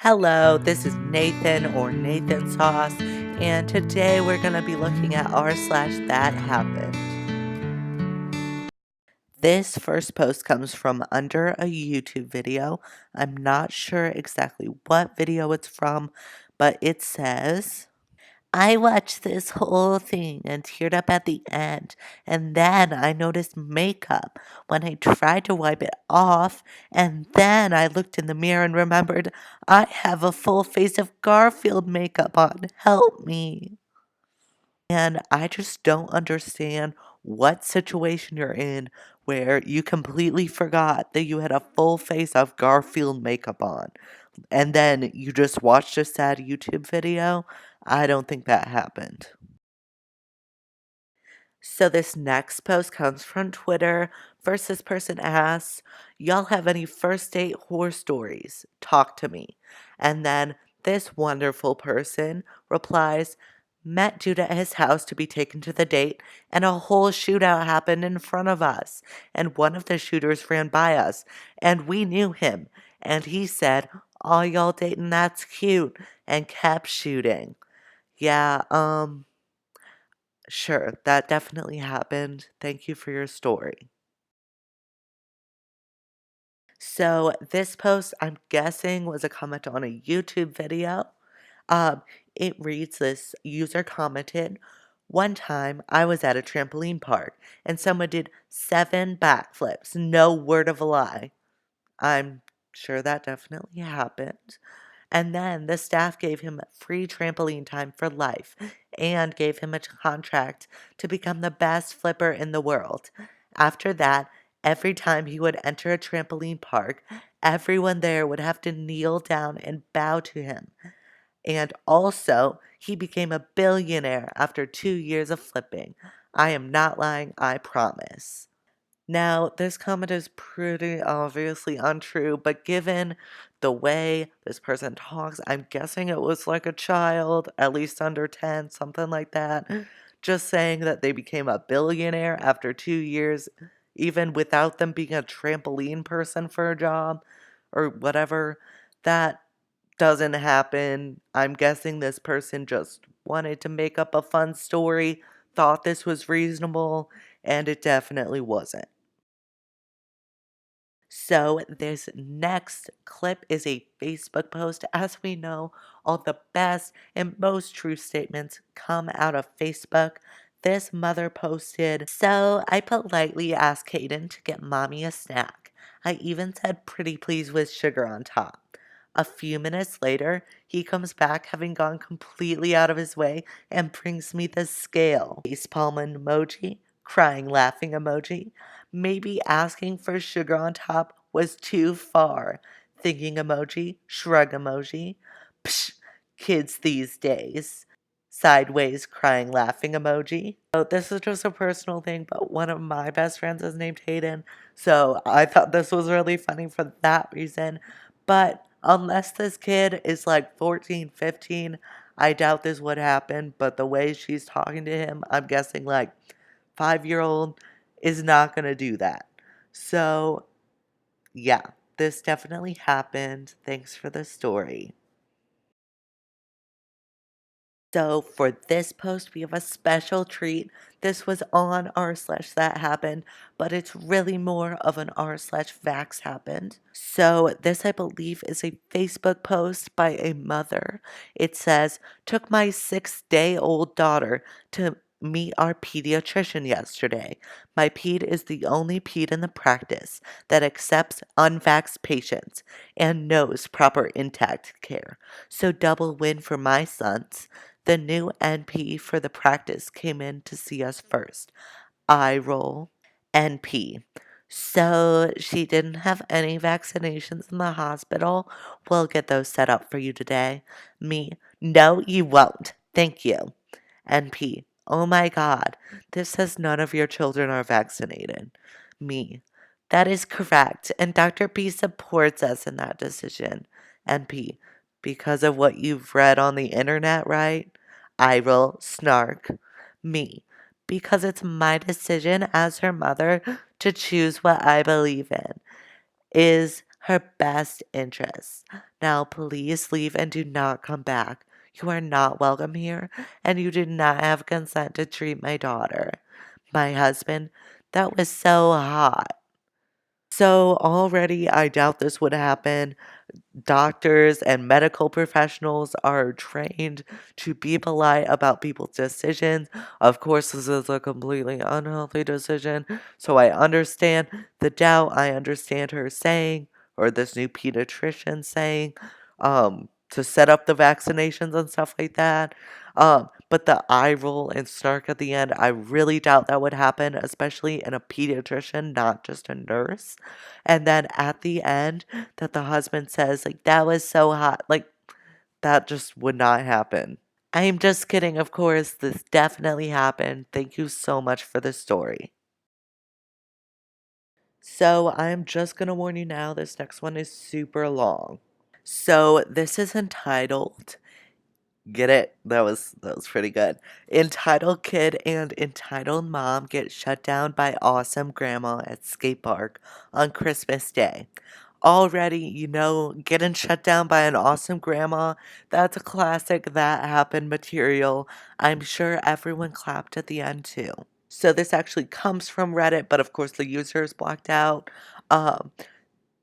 Hello, this is Nathan or Nathan Sauce, and today we're going to be looking at r/thathappened. This first post comes from under a YouTube video. I'm not sure exactly what video it's from, but it says, I watched this whole thing and teared up at the end, and then I noticed makeup when I tried to wipe it off, and then I looked in the mirror and remembered I have a full face of Garfield makeup on. Help me. And I just don't understand what situation you're in where you completely forgot that you had a full face of Garfield makeup on and then you just watched a sad YouTube video. I don't think that happened. So this next post comes from Twitter. First, this person asks, y'all have any first date horror stories? Talk to me. And then this wonderful person replies, met dude at his house to be taken to the date, and a whole shootout happened in front of us. And one of the shooters ran by us, and we knew him. And he said, all y'all dating, that's cute, and kept shooting. Yeah, sure, that definitely happened. Thank you for your story. So, this post, I'm guessing, was a comment on a YouTube video. Um, it reads this user commented, one time I was at a trampoline park and someone did 7 backflips. No word of a lie. I'm sure that definitely happened. And then the staff gave him free trampoline time for life and gave him a contract to become the best flipper in the world. After that, every time he would enter a trampoline park, everyone there would have to kneel down and bow to him. And also, he became a billionaire after 2 years of flipping. I am not lying, I promise. Now, this comment is pretty obviously untrue, but given the way this person talks, I'm guessing it was like a child, at least under 10, something like that. Just saying that they became a billionaire after 2 years, even without them being a trampoline person for a job or whatever, that doesn't happen. I'm guessing this person just wanted to make up a fun story, thought this was reasonable, and it definitely wasn't. So, this next clip is a Facebook post. As we know, all the best and most true statements come out of Facebook. This mother posted, so I politely asked Caden to get mommy a snack. I even said pretty please with sugar on top. A few minutes later, he comes back having gone completely out of his way and brings me the scale. Facepalm emoji, crying laughing emoji. Maybe asking for sugar on top was too far. Thinking emoji, shrug emoji. Psh, kids these days. Sideways crying laughing emoji. So this is just a personal thing, but one of my best friends is named Hayden. So I thought this was really funny for that reason. But unless this kid is like 14, 15, I doubt this would happen. But the way she's talking to him, I'm guessing like 5-year-old is not going to do that. So, yeah, this definitely happened. Thanks for the story. So for this post, we have a special treat. This was on r/that happened, but it's really more of an r/vax happened. So this, I believe, is a Facebook post by a mother. It says, took my 6-day-old daughter to meet our pediatrician yesterday. My ped is the only ped in the practice that accepts unvaxxed patients and knows proper intact care. So double win for my sons. The new NP for the practice came in to see us first. I roll. NP. So she didn't have any vaccinations in the hospital. We'll get those set up for you today. Me. No, you won't. Thank you. NP. Oh my God. This says none of your children are vaccinated. Me. That is correct. And Dr. B supports us in that decision. NP. Because of what you've read on the internet, right? I roll. Snark. Me. Because it's my decision as her mother to choose what I believe in. Is her best interests. Now please leave and do not come back. You are not welcome here, and you do not have consent to treat my daughter. My husband, that was so hot. So already I doubt this would happen. Doctors and medical professionals are trained to be polite about people's decisions. Of course, this is a completely unhealthy decision, so I understand the doubt. I understand her saying, or this new pediatrician saying, to set up the vaccinations and stuff like that. But the eye roll and snark at the end, I really doubt that would happen, especially in a pediatrician, not just a nurse. And then at the end, that the husband says, like, that was so hot. Like, that just would not happen. I'm just kidding, of course. This definitely happened. Thank you so much for the story. So, I'm just going to warn you now, this next one is super long. So, this is entitled, get it? That was pretty good. Entitled kid and entitled mom get shut down by awesome grandma at skate park on Christmas Day. Already, getting shut down by an awesome grandma, that's a classic That Happened material. I'm sure everyone clapped at the end too. So this actually comes from Reddit, but of course the user is blocked out. Um,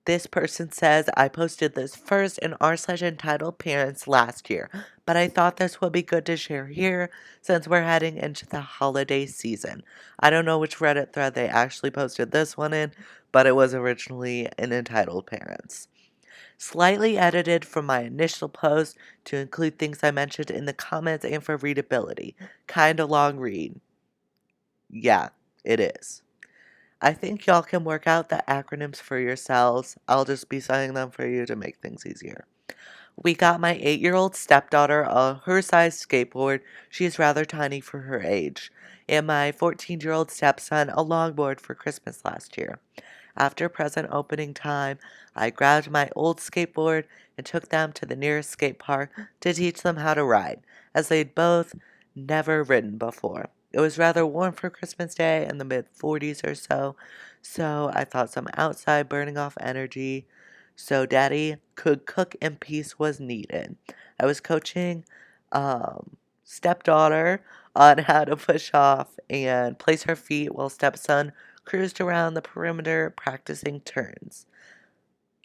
this person says, I posted this first in r/entitled parents last year, but I thought this would be good to share here since we're heading into the holiday season. I don't know which Reddit thread they actually posted this one in, but it was originally in entitled parents. Slightly edited from my initial post to include things I mentioned in the comments and for readability. Kinda long read. Yeah, it is. I think y'all can work out the acronyms for yourselves. I'll just be saying them for you to make things easier. We got my 8-year-old stepdaughter a her size skateboard. She is rather tiny for her age. And my 14-year-old stepson a longboard for Christmas last year. After present opening time, I grabbed my old skateboard and took them to the nearest skate park to teach them how to ride, as they'd both never ridden before. It was rather warm for Christmas Day in the mid 40s or so, so I thought some outside burning off energy so Daddy could cook in peace was needed. I was coaching stepdaughter on how to push off and place her feet while stepson cruised around the perimeter practicing turns.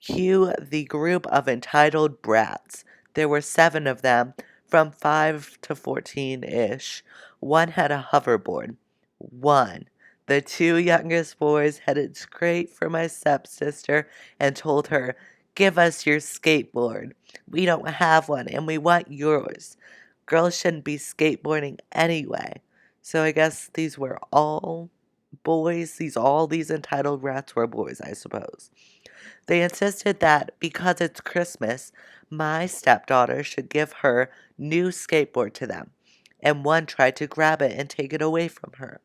Cue the group of entitled brats. There were 7 of them, from 5 to 14-ish. One had a hoverboard. One. The 2 youngest boys headed straight for my stepsister and told her, Give us your skateboard. We don't have one and we want yours. Girls shouldn't be skateboarding anyway. So I guess these were all boys. All these entitled rats were boys, I suppose. They insisted that because it's Christmas, my stepdaughter should give her new skateboard to them, and one tried to grab it and take it away from her.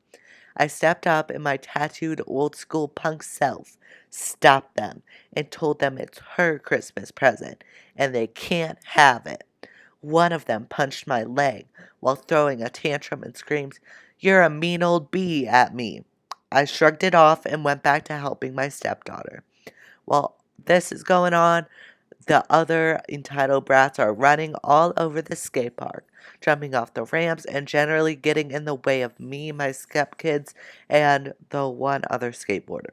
I stepped up in my tattooed old school punk self, stopped them, and told them it's her Christmas present, and they can't have it. One of them punched my leg while throwing a tantrum and screamed, You're a mean old bee at me. I shrugged it off and went back to helping my stepdaughter. While this is going on, the other entitled brats are running all over the skate park, jumping off the ramps and generally getting in the way of me, my stepkids, and the one other skateboarder.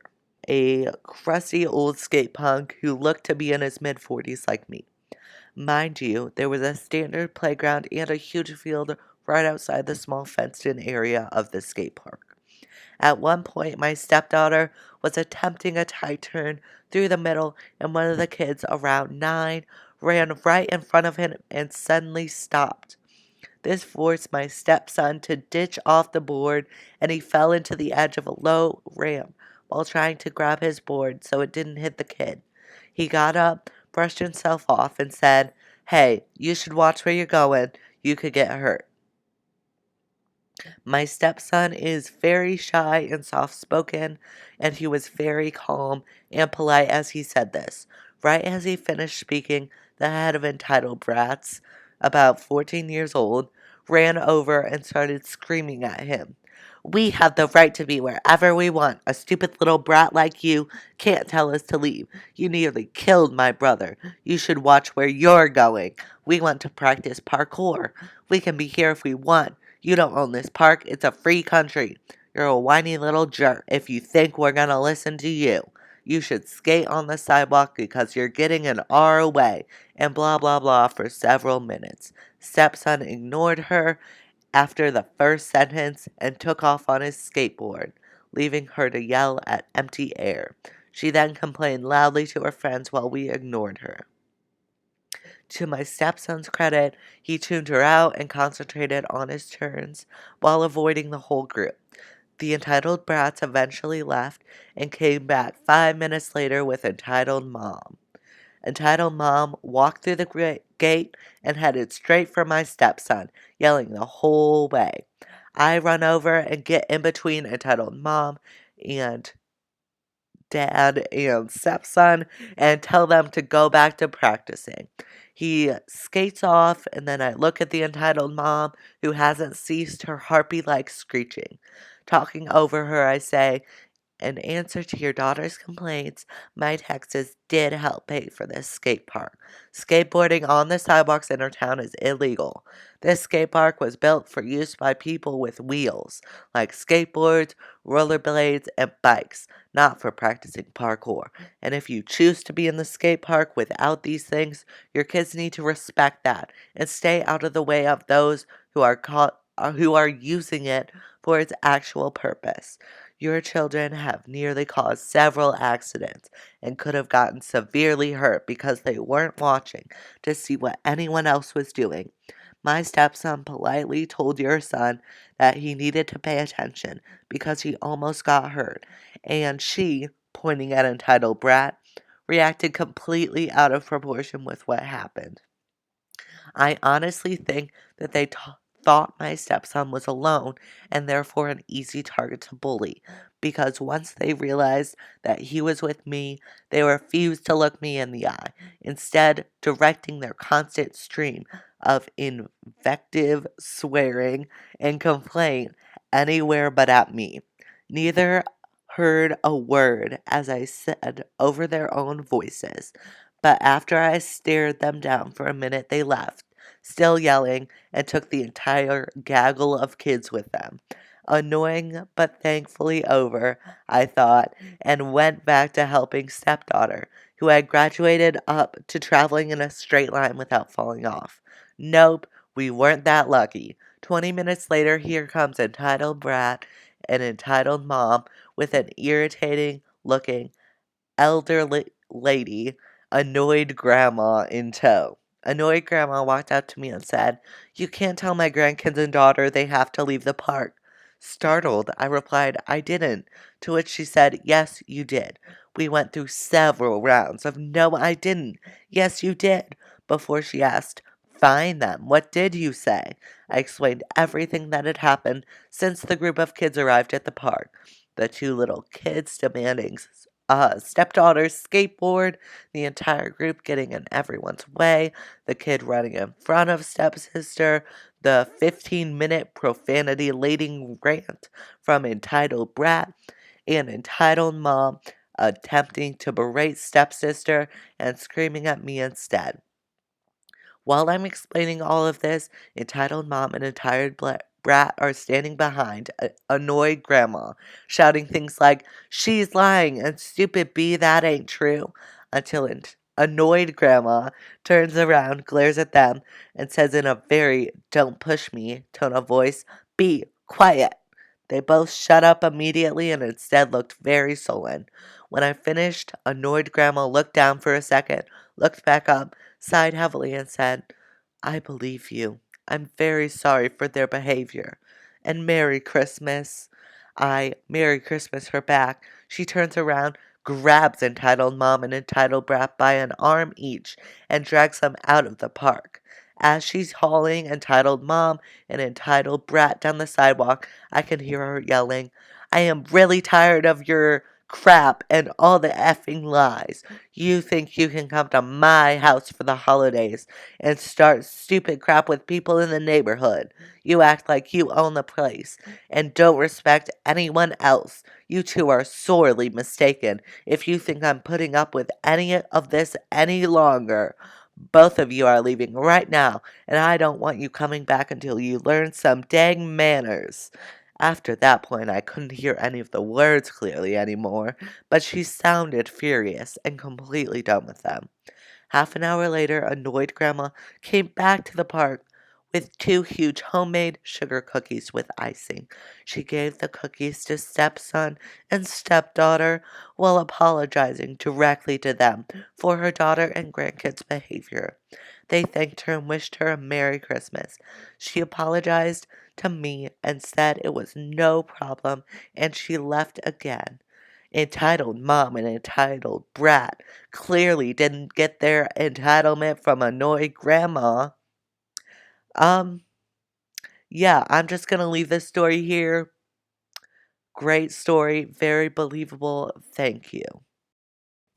A crusty old skate punk who looked to be in his mid 40s like me. Mind you, there was a standard playground and a huge field right outside the small fenced in area of the skate park. At one point, my stepdaughter was attempting a tight turn through the middle, and one of the kids, around 9, ran right in front of him and suddenly stopped. This forced my stepson to ditch off the board, and he fell into the edge of a low ramp while trying to grab his board so it didn't hit the kid. He got up, brushed himself off, and said, Hey, you should watch where you're going. You could get hurt. My stepson is very shy and soft spoken, and he was very calm and polite as he said this. Right as he finished speaking, the head of entitled brats, about 14 years old, ran over and started screaming at him. We have the right to be wherever we want. A stupid little brat like you can't tell us to leave. You nearly killed my brother. You should watch where you're going. We want to practice parkour. We can be here if we want. You don't own this park. It's a free country. You're a whiny little jerk if you think we're gonna listen to you. You should skate on the sidewalk because you're getting an R away, and blah blah blah for several minutes. Stepson ignored her after the first sentence and took off on his skateboard, leaving her to yell at empty air. She then complained loudly to her friends while we ignored her. To my stepson's credit, he tuned her out and concentrated on his turns while avoiding the whole group. The entitled brats eventually left and came back 5 minutes later with entitled mom. Entitled Mom walked through the gate and headed straight for my stepson, yelling the whole way. I run over and get in between Entitled Mom and Dad and stepson and tell them to go back to practicing. He skates off, and then I look at the entitled mom who hasn't ceased her harpy like screeching. Talking over her, I say, in answer to your daughter's complaints, my taxes did help pay for this skate park. Skateboarding on the sidewalks in our town is illegal. This skate park was built for use by people with wheels, like skateboards, rollerblades, and bikes, not for practicing parkour. And if you choose to be in the skate park without these things, your kids need to respect that and stay out of the way of those who are using it for its actual purpose. Your children have nearly caused several accidents and could have gotten severely hurt because they weren't watching to see what anyone else was doing. My stepson politely told your son that he needed to pay attention because he almost got hurt, and she, pointing at entitled brat, reacted completely out of proportion with what happened. I honestly think that they thought my stepson was alone and therefore an easy target to bully, because once they realized that he was with me, they refused to look me in the eye, instead directing their constant stream of invective, swearing, and complaint anywhere but at me. Neither heard a word as I said over their own voices, but after I stared them down for a minute, they left, still yelling, and took the entire gaggle of kids with them. Annoying, but thankfully over, I thought, and went back to helping stepdaughter, who had graduated up to traveling in a straight line without falling off. Nope, we weren't that lucky. 20 minutes later, here comes entitled brat and entitled mom with an irritating looking elderly lady, annoyed grandma in tow. Annoyed grandma walked up to me and said, "You can't tell my grandkids and daughter they have to leave the park." Startled, I replied, "I didn't." To which she said, "Yes, you did. We went through several rounds of no, I didn't. Yes, you did." Before she asked, "Fine then, what did you say?" I explained everything that had happened since the group of kids arrived at the park. The two little kids demanding stepdaughter's skateboard, the entire group getting in everyone's way, the kid running in front of stepsister, the 15-minute profanity laden rant from entitled brat, and entitled mom attempting to berate stepsister and screaming at me instead. While I'm explaining all of this, entitled mom and entitled brat are standing behind annoyed grandma, shouting things like, "She's lying," and "Stupid B, that ain't true," until annoyed grandma turns around, glares at them, and says in a very "don't push me" tone of voice, "Be quiet." They both shut up immediately and instead looked very sullen. When I finished, annoyed grandma looked down for a second, looked back up, sighed heavily, and said, "I believe you. I'm very sorry for their behavior. And Merry Christmas." I Merry Christmas her back. She turns around, grabs entitled mom and entitled brat by an arm each, and drags them out of the park. As she's hauling entitled mom and entitled brat down the sidewalk, I can hear her yelling, "I am really tired of your crap and all the effing lies. You think you can come to my house for the holidays and start stupid crap with people in the neighborhood. You act like you own the place and don't respect anyone else. You two are sorely mistaken if you think I'm putting up with any of this any longer. Both of you are leaving right now, and I don't want you coming back until you learn some dang manners. After that point, I couldn't hear any of the words clearly anymore, but she sounded furious and completely done with them. Half an hour later, annoyed Grandma came back to the park with two huge homemade sugar cookies with icing. She gave the cookies to stepson and stepdaughter while apologizing directly to them for her daughter and grandkids' behavior. They thanked her and wished her a Merry Christmas. She apologized to me and said it was no problem, and she left again. Entitled mom and entitled brat clearly didn't get their entitlement from annoyed grandma. Um, yeah, I'm just gonna leave this story here. Great story, very believable. Thank you.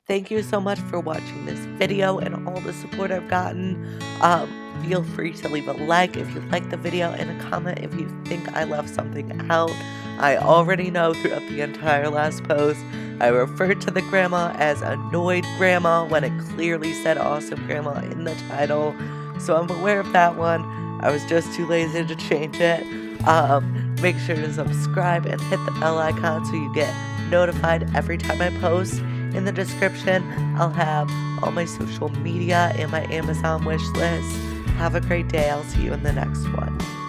Thank you so much for watching this video and all the support I've gotten. Feel free to leave a like if you like the video and a comment if you think I left something out. I already know throughout the entire last post, I referred to the grandma as annoyed grandma when it clearly said awesome grandma in the title. So I'm aware of that one. I was just too lazy to change it. Make sure to subscribe and hit the bell icon so you get notified every time I post. In the description, I'll have all my social media and my Amazon wish list. Have a great day. I'll see you in the next one.